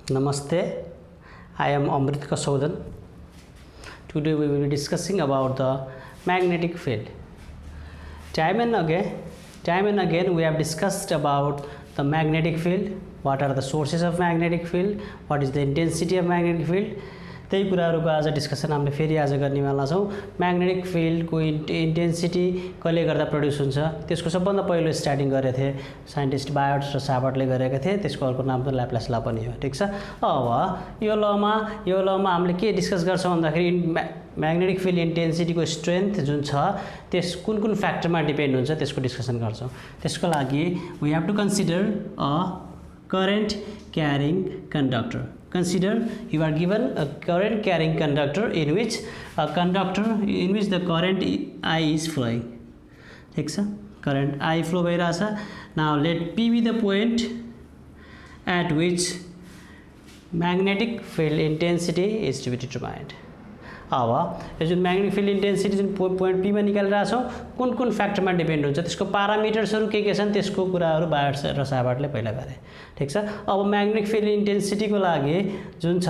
Namaste, I am Amrit Kasaudan. Today we will be discussing about the magnetic field. Time and again we have discussed about the magnetic field, what are the sources of magnetic field, what is the intensity of magnetic field. त्यही कुराहरुको आज discussion हामीले फेरि आज गर्नेवाला छौं। Magnetic फिल्डको intensity कहिले गर्दा produce हुन्छ त्यसको सबभन्दा पहिलो स्टार्टिङ गरेको थिए साइन्टिस्ट बायट र साबर्टले गरेका थिए। त्यसको अर्को नाम त ल्याप्लास ल पनि हो, ठीक छ। अब यो लमा हामीले के डिस्कस गर्छौं भन्दाखेरि म्याग्नेटिक फिल्ड इन्टेन्सिटीको स्ट्रेन्थ जुन छ त्यस कुन फ्याक्टरमा डिपेन्ड हुन्छ त्यसको डिस्कसन गर्छौं। त्यसको लागि we have to consider a current carrying conductor. Consider you are given a current carrying conductor in which the current I is flowing. ठीक छ, current I flow भइरहेछ। Now let P be the point at which magnetic field intensity is to be determined. अब यो जुन magnetic field intensity जुन point P मा निकालिरहेको छौं कुन फ्याक्टरमा डिपेन्ड हुन्छ त्यसको प्यारामिटर्सहरु के छन् त्यसको कुराहरु बायट र साबर्टले पहिला गरे, ठीक छ। अब म्याग्नेटिक फिल्ड इन्टेन्सिटीको लागि जुन छ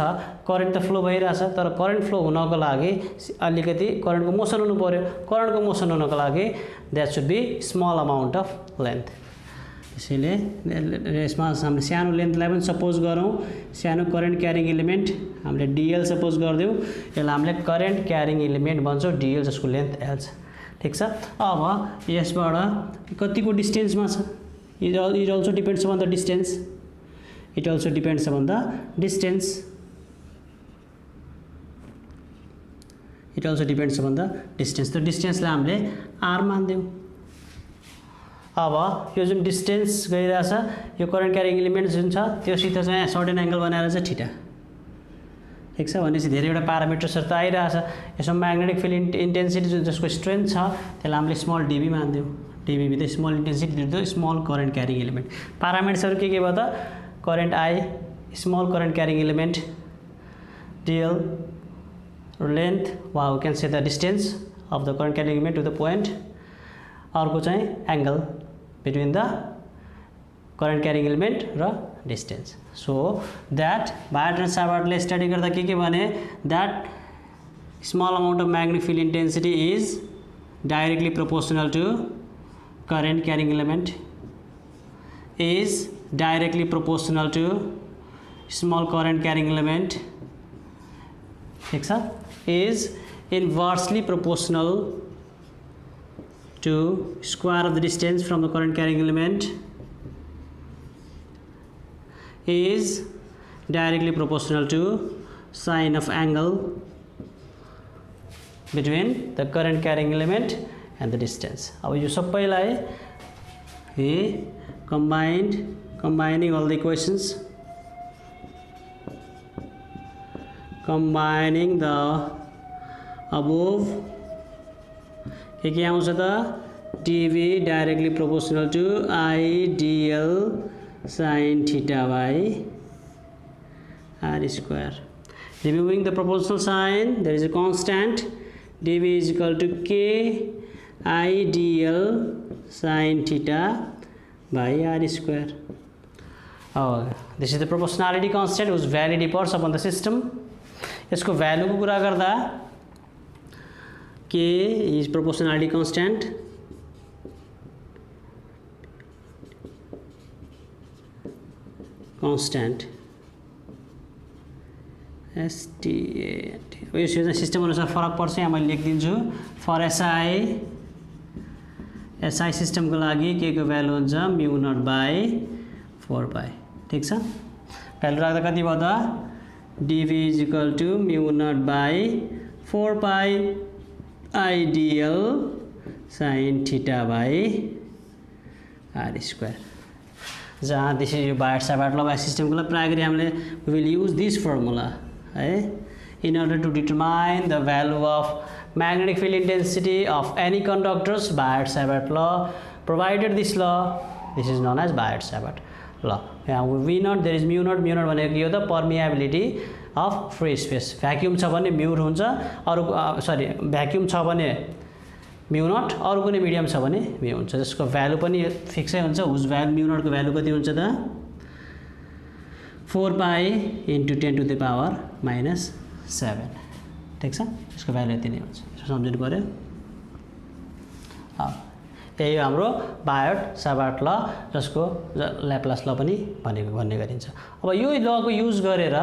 करेन्ट त फ्लो भइरहेछ तर करेन्ट फ्लो हुनको लागि अलिकति करेन्टको मोसन हुनु पर्यो। करेन्टको मोसन हुनको लागि that should be small amount of length. त्यसैले यसमा हामीले सानो लेन्थलाई पनि सपोज गरौँ, सानो करेन्ट क्यारिङ एलिमेन्ट हामीले डीएल सपोज गर्दियौ। यसलाई हामीले करेन्ट क्यारिङ एलिमेन्ट भन्छौं डीएल जसको लेन्थ एल छ, ठीक छ। अब यसबाट कतिको डिस्टेन्समा छ it also depends on the distance. It also depends on the distance. It also depends on the distance. त्यो डिस्टेन्सलाई हामीले आर मान्दियौ। अब यो जुन डिस्टेन्स गइरहेछ यो करेन्ट क्यारिङ एलिमेन्ट जुन छ त्योसित चाहिँ सर्टेन एंगल बनाएर चाहिँ थीटा, ठीक छ। भनेपछि धेरैवटा प्यारामिटर्सहरु त आइरहेछ। यसमा म्याग्नेटिक फिल्ड इन्टेन्सिटी जुन जसको स्ट्रेन्थ छ त्यसलाई हामीले स्मल डीबी मान्दियौ। डीबी विथ स्मल इन्टेन्सिटी दिँदा स्मल करेन्ट क्यारिङ एलिमेन्ट। प्यारामिटर्सहरु के भयो त current I, small current carrying element, dL, length, वा we can say the distance of the current carrying element to the point. अर्को चाहिँ angle between the current carrying element र distance. So that Biot र साबर्टले study गर्दा के भने that small amount of magnetic field intensity is directly proportional to current carrying element, is directly proportional to small current carrying element, ठीक छ, is inversely proportional to square of the distance from the current carrying element, is directly proportional to sine of angle between the current carrying element and the distance. अब यो सबैलाई combining all the equations, combining the above के आउँछ त dv directly proportional to I dl sin theta by r square. Removing the proportional sign there is a constant dv is equal to k I dl sin theta by r square. This is the proportionality constant whose value depends upon the system. यसको value को कुरा गर्दा K is proportionality constant, STAT। यो system अनुसार फरक पर्छ, यहाँ मैले लेखिदिन्छु। फर SI सिस्टम को लागि के को भ्यालु हुन्छ म्यु नट बाई 4 पाई, ठीक छ। भ्यालु राख्दा कति भयो त dv is equal to म्यु naught by 4 pie ideal sin theta by r square. जहाँ this is your बायट साबर्ट ल बाय सिस्टम को लागि प्राय गरी हामीले we will use this formula है in order to determine the value of magnetic field intensity of any conductors. बायट साबर्ट law, provided this law, this is known as बायट साबर्ट law. यहाँ v naught there is mu naught भनेको के हो त permeability of free space. Vacuum छ भने म्यु हुन्छ, अरु सरी भ्याक्युम छ भने म्यु नट, अरु कुनै मिडियम छ भने म्यु हुन्छ, जसको भ्यालु पनि फिक्सै हुन्छ। हुज भ्यालु म्यु नट को भ्यालु कति हुन्छ त 4 pi into 10 to the power -7 ठिक छ। यसको भ्यालु यति नै हुन्छ, यसो सम्झिनु पर्यो। यही हो हाम्रो बायोट साभार्ट ल, जसको ल्याप्लास ल पनि भन्ने गरिन्छ। अब यो लको युज गरेर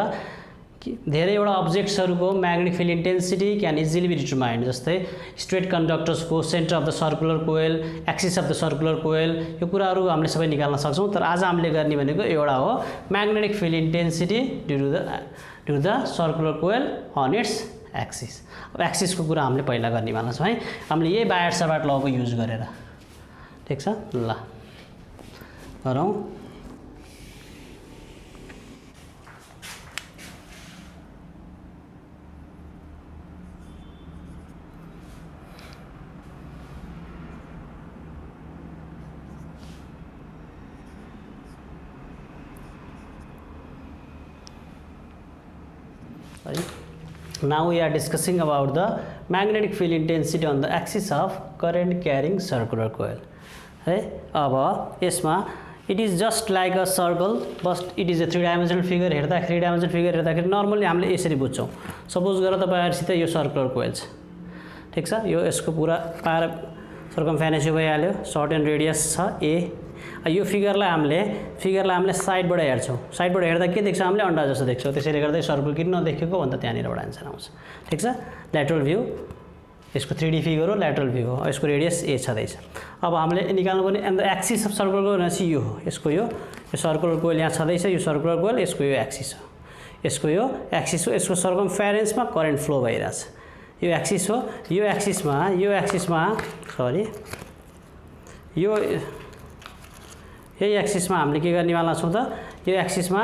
धेरैवटा अब्जेक्ट्सहरूको magnetic field intensity can easily be determined. जस्तै स्ट्रेट कन्डक्टर्सको centre of the circular coil, axis of the circular coil, यो कुराहरू हामीले सबै निकाल्न सक्छौँ। तर आज हामीले गर्ने भनेको एउटा हो magnetic field intensity due to the circular coil on its axis. अब एक्सिसको कुरा हामीले पहिला गर्नेवाला छौँ है, हामीले यही बायोट साभार्ट लको युज गरेर। ठिक छ, ल गरौँ। Now we are discussing about the magnetic field intensity on the axis of current carrying circular coil है। अब यसमा it is just like a circle, but it is a 3-dimensional figure। हेर्दा 3-dimensional figure हेर्दाखेरि normally हामीले यसरी बुझ्छौँ। Suppose गरेर तपाईहरुसित यो सर्कुलर कोइल छ, ठीक छ, यो यसको पुरा सर्कमफेरेन्स भइहाल्यो, सर्ट एन्ड रेडियस छ a। यो फिगरलाई हामीले साइडबाट हेर्छौँ, साइडबाट हेर्दा के देख्छ हामीले अन्डा जस्तो देख्छौँ। त्यसैले गर्दा सर्कल किन नदेखेको भन्दा त्यहाँनिरबाट आन्सर आउँछ। ठिक छ, ल्याटरल भ्यू यसको 3D फिगर हो, ल्याटरल भ्यू हो, यसको रेडियस a छँदैछ। अब हामीले निकाल्नुपर्ने end the axis of circular coil भनेपछि यो हो, यसको यो सर्कुलर कोइल यहाँ छँदैछ, यो सर्कुलर कोइल, यसको यो एक्सिस हो, यसको यो एक्सिस हो, यसको सर्कमफेरेन्समा करेन्ट फ्लो भइरहेछ, यो एक्सिस हो। यो एक्सिसमा सरी यही एक्सिसमा हामीले के गर्नेवाला छौँ त, यो एक्सिसमा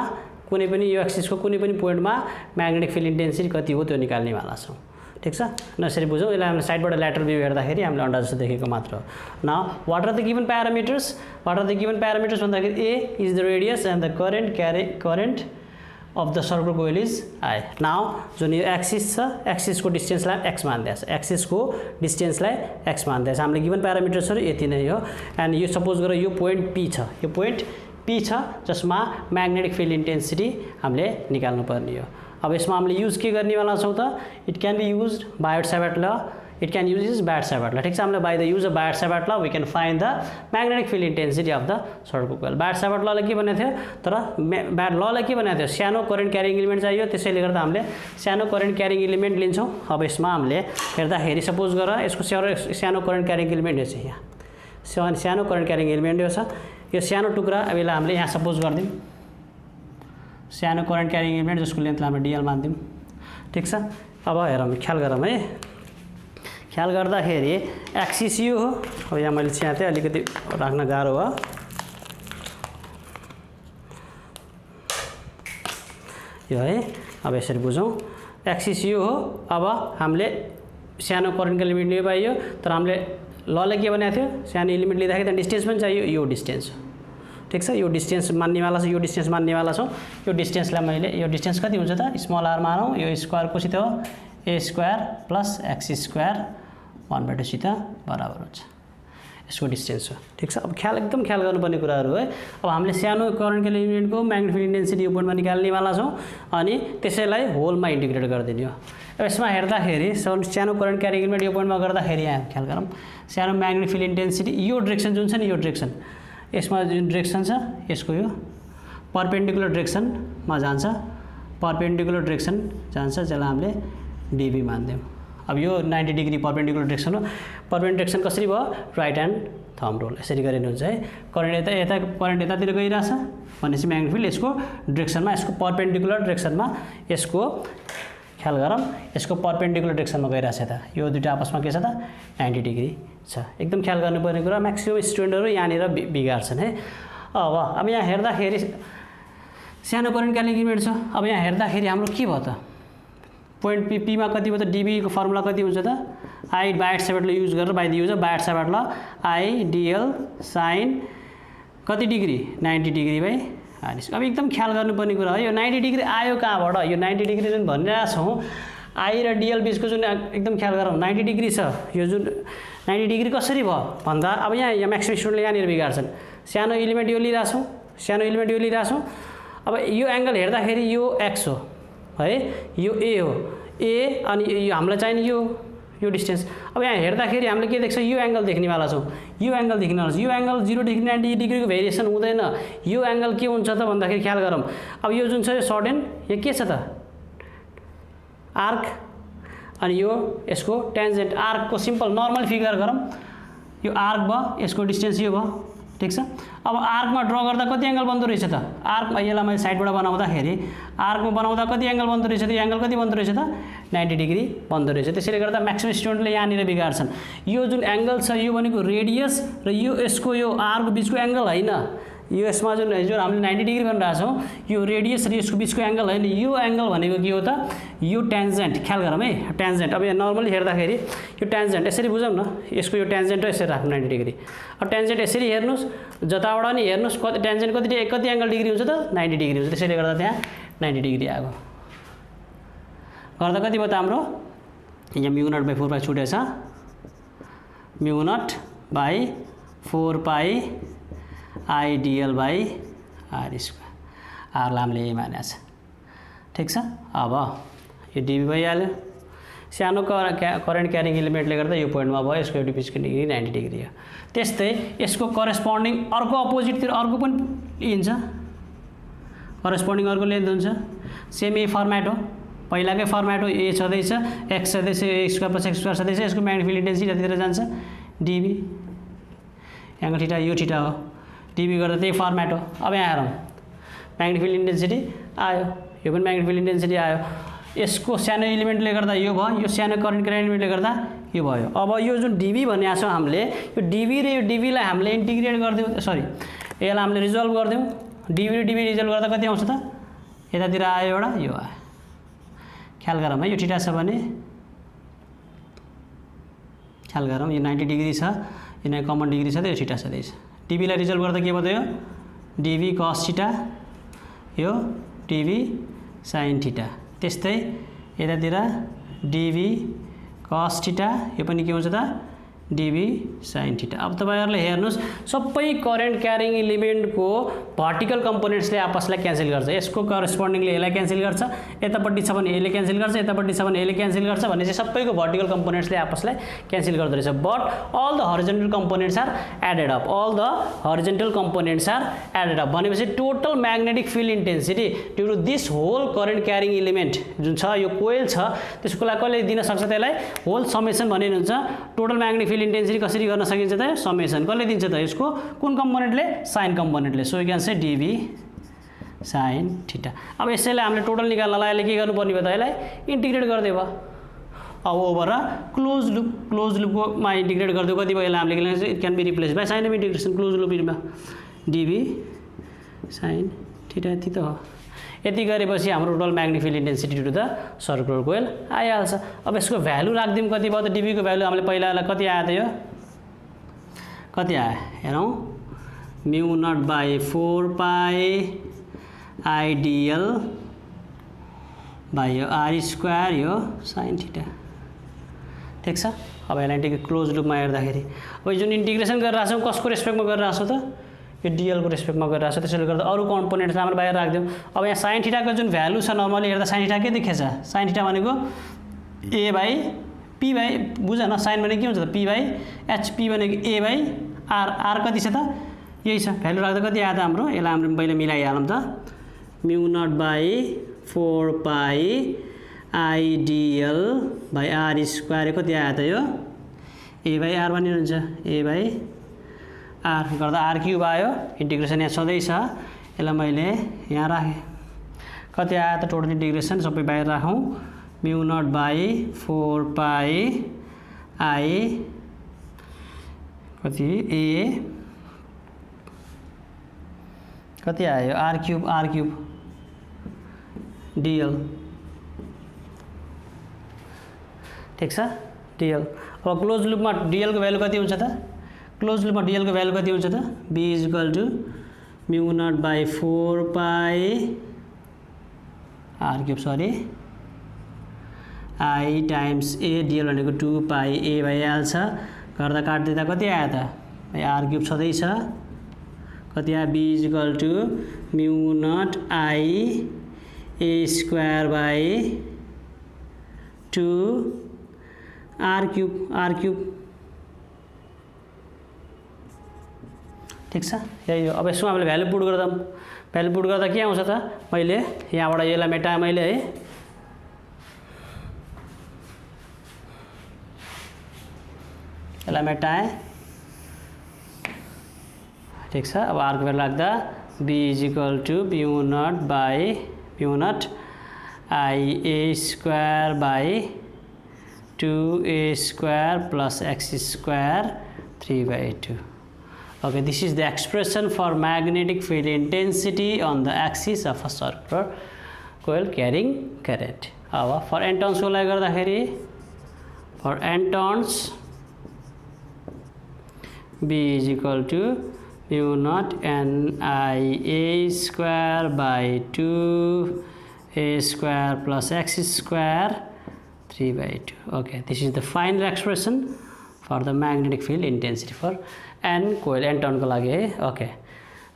कुनै पनि यो एक्सिसको कुनै पनि पोइन्टमा म्याग्नेटिक फिल्ड इन्टेन्सिटी कति हो त्यो निकाल्नेवाला छौँ। ठिक छ, नसरी बुझौँ। यसलाई हामीले साइडबाट ल्याटरल भ्यू हेर्दाखेरि हामीले अन्डा जस्तो देखेको मात्र हो। Now what are the given parameters भन्दाखेरि a is the radius and the current of the circular coil is I। Now जुन यो एक्सिस छ, एक्सिसको डिस्टेन्सलाई x मान्दैछ, हामीले गिभन प्यारामिटर्सहरू यति नै हो। एन्ड यो सपोज गरेर यो पोइन्ट P छ, जसमा म्याग्नेटिक फिल्ड इन्टेन्सिटी हामीले निकाल्नु पर्ने हो। अब यसमा हामीले युज के गर्नेवाला छौँ त, it can be used Biot Savart law, it can use Biot Savart law. ठिक छ, हामीले by the use of Biot Savart law we can find the magnetic field intensity of the circular coil. Biot Savart लले के भनेको थियो, तर Biot लले के भनेको थियो, सानो करेन्ट क्यारिङ एलिमेन्ट चाहियो, त्यसैले गर्दा हामीले सानो करेन्ट क्यारिङ एलिमेन्ट लिन्छौँ। अब यसमा हामीले हेर्दाखेरि सपोज गरेर यसको सानो करेन्ट क्यारिङ एलिमेन्ट यो चाहिँ यहाँ सानो करेन्ट क्यारिङ एलिमेन्ट यो छ, यो सानो टुक्रा अब यसलाई हामीले यहाँ सपोज गरिदिउँ सानो करेन्ट क्यारिङ एलिमेन्ट, जसको लेन्थलाई हामीले DL मानिदिउँ। ठिक छ, अब हेरौँ, ख्याल गरौँ है, ख्याल गर्दाखेरि एक्सिस यो हो। अब यहाँ मैले यहाँ चाहिँ अलिकति राख्न गाह्रो भयो, यो है। अब यसरी बुझौँ, एक्सिस यो हो। अब हामीले सानो करेन्टको एलिमेन्ट लियो पाइयो, तर हामीले लले के भनेको थियो, सानो एलिमेन्ट लिँदाखेरि त्यहाँ डिस्टेन्स पनि चाहियो, यो डिस्टेन्स हो। ठिक छ, यो डिस्टेन्स मान्नेवाला छ, यो डिस्टेन्स मान्नेवाला छौँ। यो डिस्टेन्सलाई मैले यो डिस्टेन्स कति हुन्छ त, स्मल आर मानौँ, यो स्क्वायर कोसित हो a² प्लस x² 1/2 सित बराबर हुन्छ, यसको डिस्टेन्स हो। ठिक छ, अब एकदम ख्याल गर्नुपर्ने कुराहरू है। अब हामीले सानो करेन्टको एलिमेन्टको म्याग्नेटिक फिल्ड इन्टेन्सिटी यो पोइन्टमा निकाल्नेवाला छौँ, अनि त्यसैलाई होलमा इन्टिग्रेट गरिदिने हो। अब यसमा हेर्दाखेरि सानो करेन्ट क्यारिङ एलिमेन्ट यो पोइन्टमा गर्दाखेरि यहाँ ख्याल गरौँ, सानो म्याग्नेटिक फिल्ड इन्टेन्सिटी यो डिरेक्सन जुन छ नि, यो डिरेक्सन, यसमा जुन डिरेक्सन छ यसको यो परपेन्डिकुलर डिरेक्सनमा जान्छ, जसलाई हामीले DB मान्दियौँ। अब यो 90 डिग्री परपेन्डिकुलर डिरेक्सन हो। परपेन्डिकुलर डिरेक्सन कसरी भयो, राइट ह्यान्ड थम्ब रुल यसरी गरिनुहुन्छ है। करेन्ट करेन्ट यतातिर गइरहेछ भनेपछि म्याग्नेटिक फिल्ड यसको डिरेक्सनमा, यसको परपेन्डिकुलर डिरेक्सनमा, यसको ख्याल गरौँ, यसको परपेन्डिकुलर डिरेक्सनमा गइरहेछ त, यो दुईटा आपसमा के छ त 90 डिग्री छ। एकदम ख्याल गर्नुपर्ने कुरा, म्याक्सिमम स्टुडेन्टहरू यहाँनिर बिगार्छन् है। अब यहाँ हेर्दाखेरि सानो करेन्ट क्यारिङ एलिमेन्ट छ। अब यहाँ हेर्दाखेरि हाम्रो के भयो त, पोइन्ट P मा कति भयो त, DB को फर्मुला कति हुन्छ त, I बायोट साभार्ट ल युज गरेर, by the use of Biot Savart ल I DL साइन कति डिग्री 90 डिग्री बाई R। अब एकदम ख्याल गर्नुपर्ने कुरा हो, यो 90 डिग्री आयो कहाँबाट, यो 90 डिग्री जुन भनिरहेको छौँ I र DL बिचको जुन एकदम ख्याल गरौँ 90 डिग्री छ, यो जुन 90 डिग्री कसरी भयो भन्दा, अब यहाँ म्याक्सिमम स्टुडेन्टले यहाँनिर बिगार्छन्, सानो एलिमेन्ट यो लिइरहेछौँ, अब यो एंगल हेर्दाखेरि यो x हो है, यो a हो, a अनि यो हामीलाई चाहिने यो डिस्टेंस। अब यहाँ हेर्दाखेरि हामीले के देख्छ, यो एंगल देख्नेवाला छौँ, यो एंगल देख्नेवाला छ। यो एंगल 0 डिग्री 90 डिग्री को भेरिएसन हुँदैन। यो एंगल के हुन्छ त भन्दाखेरि ख्याल गरौँ, अब यो जुन छ यो सर्ट एन्ड, यो के छ त आर्क, अनि यो यसको टेन्जेन्ट। आर्क को सिंपल नर्मल फिगर गरौँ, यो आर्क भयो, यसको डिस्टेंस यो भयो, ठीक छ। अब आर्कमा ड्र गर्दा कति एंगल बन्दो रहेछ त, आर्कमा यसलाई मैले साइडबाट बनाउँदाखेरि आर्कमा बनाउँदा कति एंगल बन्दो रहेछ त, यो एंगल कति बन्दो रहेछ त 90 डिग्री बन्दो रहेछ। त्यसैले गर्दा म्याक्सिमम स्टुडेन्टले यहाँनिर बिगार्छन्। यो जुन एंगल छ यो भनेको रेडियस र यो यसको यो आर्कको बिचको एंगल हैन, यो यसमा जुन हामीले 90 डिग्री भनिरहेको छौँ, यो रेडियस र यसको बिचको एंगल हैन, यो एंगल भनेको के हो त, यो टेन्जेन्ट। ख्याल गरौँ है, टेन्जेन्ट। अब यहाँ नर्मली हेर्दाखेरि यो टेन्जेन्ट यसरी बुझौँ न, यसको यो टेन्जेन्ट यसरी राख्नु 90 डिग्री। अब टेन्जेन्ट यसरी हेर्नुस्, जताबाट नि हेर्नुस् कति टेन्जेन्ट कति एंगल डिग्री हुन्छ त 90 डिग्री हुन्छ। त्यसैले गर्दा त्यहाँ 90 डिग्री आएको। गर्दा कति भयो त हाम्रो, यहाँ म्यु नट बाई 4 पाई छुटेछ, mu naught by 4 pi ideal by r square. आरलाई हामीले यही मानेको छ, ठिक छ। अब यो डिबी भइहाल्यो। सानो करेन्ट क्यारिङ इलिमेन्टले गर्दा यो पोइन्टमा भयो, यसको डिस्टेन्स डिग्री 90 डिग्री हो। त्यस्तै यसको करेस्पोन्डिङ अर्को अपोजिटतिर अर्को पनि लिन्छ, करेस्पोन्डिङ अर्को लेन्थ हुन्छ। सेम यही फर्मेट हो, पहिलाकै फर्मेट हो, ए छँदैछ, एक्स छँदैछ, ए स्क्वायर प्लस एक्स स्क्वायर छँदैछ, यसको म्याग्निफिक इन्टेन्सिटी जतितिर जान्छ डिबी एंगल थीटा, यो थीटा हो, डिबी गर्दा त्यही फर्मेट हो। अब यहाँ हेरौँ, म्याग्निफिक इन्टेन्सिटी आयो, यो पनि म्याग्निफिक इन्टेन्सिटी आयो। यसको सानो एलिमेन्टले गर्दा यो भयो, यो सानो करेन्ट एलिमेन्टले गर्दा यो भयो। अब यो जुन डिबी भनेको छौँ हामीले, यो डिबी र यो डिबीलाई हामीले इन्टिग्रेट गरिदिउँ, सरी यसलाई हामीले रिजल्भ गरिदिउँ। डिबी र डिबी रिजल्भ गर्दा कति आउँछ त, यतातिर आयो एउटा, यो आयो। ख्याल गरौँ है, यो थीटा छ भने ख्याल गरौँ, यो 90 डिग्री छ, यो कमन डिग्री छ त, यो थीटा छँदैछ। डिबीलाई रिजल्भ गर्दा के भयो, डिबी कस थीटा, यो डिबी साइन थीटा। त्यस्तै यतातिर डिबी कस थीटा, यो पनि के हुन्छ त डिबी साइन थीटा। अब तपाईहरुले हेर्नुस्, सबै करेन्ट क्यारिङ एलिमेन्टको भर्टिकल कम्पोनेन्ट्सले आपसलाई क्यान्सल गर्छ। यसको करेस्पोन्डिङले यसलाई क्यान्सल गर्छ, यतापट्टि छ भने यसले क्यान्सल गर्छ, यतापट्टि छ भने यसले क्यान्सल गर्छ, भने चाहिँ सबैको भर्टिकल कम्पोनेन्ट्सले आपसलाई क्यान्सल गर्दो रहेछ। But all the horizontal components are added up, all the horizontal components are added up भनेपछि total magnetic field intensity due to this whole current carrying element जुन छ, यो कोइल छ, त्यसको लागि कसले दिन सक्छ, त्यसलाई होल समेसन भनिन्छ। टोटल म्याग्नेटिक इन्टेन्सिटी कसरी गर्न सकिन्छ त, समेसन कसले दिन्छ त, यसको कुन कम्पोनेन्टले, साइन कम्पोनेन्टले। So you can say dB sine theta. अब यसैलाई हामीले टोटल निकाल्नलाई अहिले के गर्नुपर्ने भयो त, यसलाई इन्टिग्रेट गर्दै भयो। अब ओभर र क्लोज लुपमा इन्टिग्रेट गरिदियो, कति भयो, यसलाई हामीले it can be replaced by sine of integration closed लुपमा डिबी साइन थीटा। यति त हो। यति गरेपछि हाम्रो total magnetic intensity to the circular coil आइहाल्छ। अब यसको भ्यालु राख्दिउँ, कति भयो त, डिबी को भ्यालु हामीले पहिला कति आयो त, यो कति आयो हेरौँ, म्यु naught by 4 pi ideal by यो are square, yo sine theta, ठिक छ। अब यसलाई इन्टिग्रेट क्लोज लुपमा हेर्दाखेरि, अब जुन इन्टिग्रेसन गरिरहेको छौँ कसको रेस्पेक्टमा गरिरहेको छौँ त, यो डिएल को रेस्पेक्टमा गरिरहेको छ। त्यसैले गर्दा अरू कम्पोनेन्ट्स हामीले बाहिर राखिदिउँ। अब यहाँ साइन थीटाको जुन भ्यालु छ, नर्मली हेर्दा साइन थीटा के देखेछ, साइन थीटा भनेको ए बाई पी बाई, बुझ न, साइन भनेको के हुन्छ त, पी बाई एच, पी भनेको ए बाई आर, आर कति छ त, यही छ। भ्यालु राख्दा कति आयो त हाम्रो, यसलाई हामीले पहिले मिलाइहालौँ त, mu naught by 4 pi ideal by r square कति आयो त, यो ए बाई आर भनिरहन्छ, ए बाई आर गर्दा आर क्यूब आयो। इन्टिग्रेसन यहाँ छँदैछ, यसलाई मैले यहाँ राखेँ, कति आयो त टोटल इन्टिग्रेसन, सबै बाहिर राखौँ, म्यु नट बाई 4 पाई आई कति ए कति आयो आर क्यूब डिएल, ठिक छ, डिएल। अब क्लोज लुपमा डिएल को भ्यालु कति हुन्छ त, क्लोज लुपमा डिएल को भ्यालु कति हुन्छ त, B is equal to mu naught by 4 pi R cube, sorry I times A, DL भनेको 2 पाई ए भइहाल्छ। गर्दा काट्दिँदा कति आयो त, आर क्यूब छँदैछ, कति आयो b equal to mu naught I a square by 2 r cube ठीक छ। यही हो। अब यसमा हामीले भ्यालु पुट गर्दा के आउँछ त मैले यहाँबाट यसलाई मेटाएँ मैले है यसलाई मेटाएँ ठीक छ। अब r को भ्यालु राख्दा b equal to mu naught I a square by 2a square plus x square 3/2 okay, this is the expression for magnetic field intensity on the axis of a circular coil carrying current. अब for n turns को लागि गर्दाखेरि for n turns b is equal to mu naught n I a square by 2a square plus x square 3/2 okay, this is the final expression for the magnetic field intensity for n coil n turn को लागि है okay.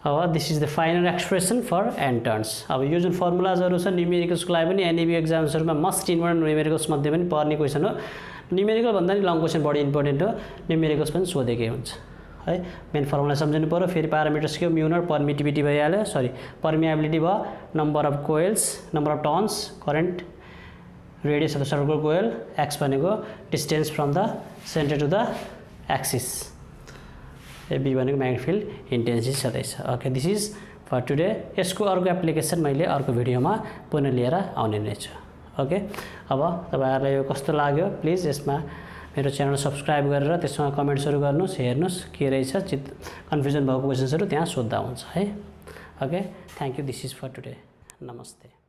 अब this is the final expression for n turns. अब यो जुन फर्मुलाजहरु छ न्युमेरिकल्सको लागि पनि एनईबी एक्जाम्सहरुमा मस्ट इम्पोर्टेन्ट न्युमेरिकल्स मध्ये पनि पर्ने क्वेशन हो। न्युमेरिकल भन्दा नि लङ क्वेशन बढी इम्पोर्टेन्ट हो, न्युमेरिकल्स पनि सोधेकै हुन्छ है। मेन फर्मुला सम्झनु पर्यो। फेरि प्यारामिटर्स के हो म्यु नट परमिटिभिटी भइहाल्यो सरी परमिएबिलिटी भयो, number of coils number of turns current radius of the circular coil x भनेको distance from the centre to the axis b भनेको म्याग्नेटिक फिल्ड इन्टेन्सिटी छँदैछ okay. This is for today. यसको अर्को application मैले अर्को भिडियोमा पुनः लिएर आउने नै छु ओके। अब तपाईहरुलाई यो कस्तो लाग्यो प्लिज यसमा मेरो च्यानल सब्स्क्राइब गरेर त्यसमा कमेन्ट्सहरु गर्नुस्, हेर्नुस् के रहेछ कन्फ्युजन भएको क्वेशन्सहरु त्यहाँ सोध्दा हुन्छ है okay. Thank you. This is for today. नमस्ते।